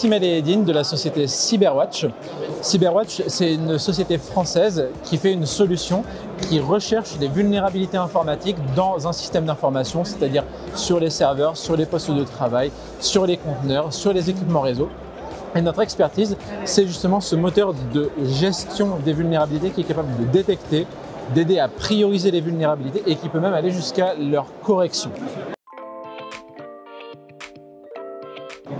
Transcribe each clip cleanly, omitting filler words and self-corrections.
Tim Eledin de la société Cyberwatch. Cyberwatch, c'est une société française qui fait une solution qui recherche des vulnérabilités informatiques dans un système d'information, c'est-à-dire sur les serveurs, sur les postes de travail, sur les conteneurs, sur les équipements réseau. Et notre expertise, c'est justement ce moteur de gestion des vulnérabilités qui est capable de détecter, d'aider à prioriser les vulnérabilités et qui peut même aller jusqu'à leur correction.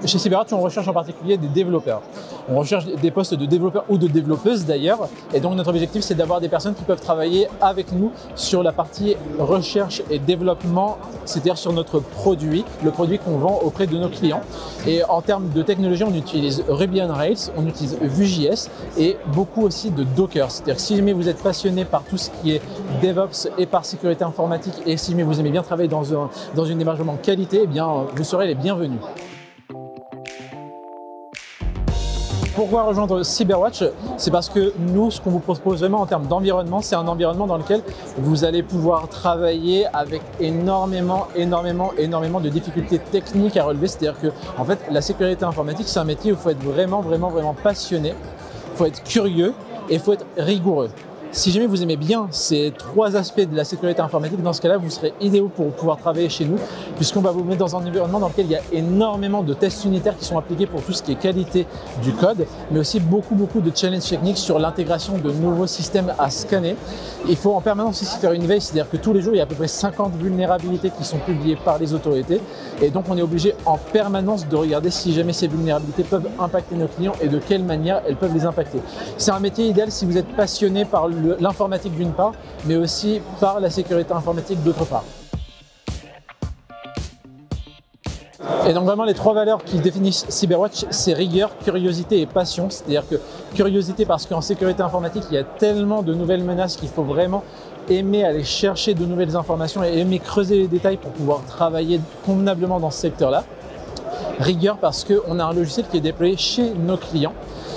Chez Cyberwatch, on recherche en particulier des développeurs. On recherche des postes de développeurs ou de développeuses d'ailleurs. Et donc notre objectif, c'est d'avoir des personnes qui peuvent travailler avec nous sur la partie recherche et développement, c'est-à-dire sur notre produit, le produit qu'on vend auprès de nos clients. Et en termes de technologie, on utilise Ruby on Rails, on utilise Vue.js et beaucoup aussi de Docker. C'est-à-dire que si jamais vous êtes passionné par tout ce qui est DevOps et par sécurité informatique et si jamais vous aimez bien travailler dans un hébergement qualité, eh bien, vous serez les bienvenus. Pourquoi rejoindre Cyberwatch? C'est parce que nous, ce qu'on vous propose vraiment en termes d'environnement, c'est un environnement dans lequel vous allez pouvoir travailler avec énormément de difficultés techniques à relever. C'est-à-dire que, en fait, la sécurité informatique, c'est un métier où il faut être vraiment passionné, il faut être curieux et il faut être rigoureux. Si jamais vous aimez bien ces trois aspects de la sécurité informatique, dans ce cas-là, vous serez idéaux pour pouvoir travailler chez nous, puisqu'on va vous mettre dans un environnement dans lequel il y a énormément de tests unitaires qui sont appliqués pour tout ce qui est qualité du code, mais aussi beaucoup de challenges techniques sur l'intégration de nouveaux systèmes à scanner. Il faut en permanence ici faire une veille, c'est-à-dire que tous les jours, il y a à peu près 50 vulnérabilités qui sont publiées par les autorités, et donc on est obligé en permanence de regarder si jamais ces vulnérabilités peuvent impacter nos clients et de quelle manière elles peuvent les impacter. C'est un métier idéal si vous êtes passionné par l'informatique d'une part, mais aussi par la sécurité informatique d'autre part. Et donc vraiment les trois valeurs qui définissent Cyberwatch, c'est rigueur, curiosité et passion. C'est-à-dire que curiosité parce qu'en sécurité informatique, il y a tellement de nouvelles menaces qu'il faut vraiment aimer aller chercher de nouvelles informations et aimer creuser les détails pour pouvoir travailler convenablement dans ce secteur-là. Rigueur parce qu'on a un logiciel qui est déployé chez nos clients.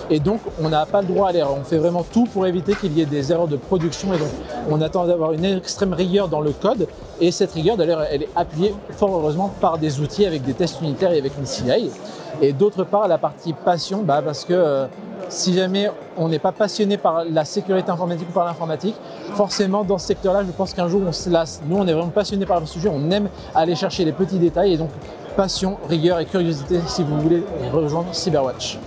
Et donc, on n'a pas le droit à l'erreur. On fait vraiment tout pour éviter qu'il y ait des erreurs de production. Et donc, on attend d'avoir une extrême rigueur dans le code. Et cette rigueur, d'ailleurs, elle est appuyée fort heureusement par des outils avec des tests unitaires et avec une CI. Et d'autre part, la partie passion, parce que si jamais on n'est pas passionné par la sécurité informatique ou par l'informatique, forcément, dans ce secteur-là, je pense qu'un jour, on se lasse. Nous, on est vraiment passionné par le sujet. On aime aller chercher les petits détails. Et donc, passion, rigueur et curiosité si vous voulez rejoindre Cyberwatch.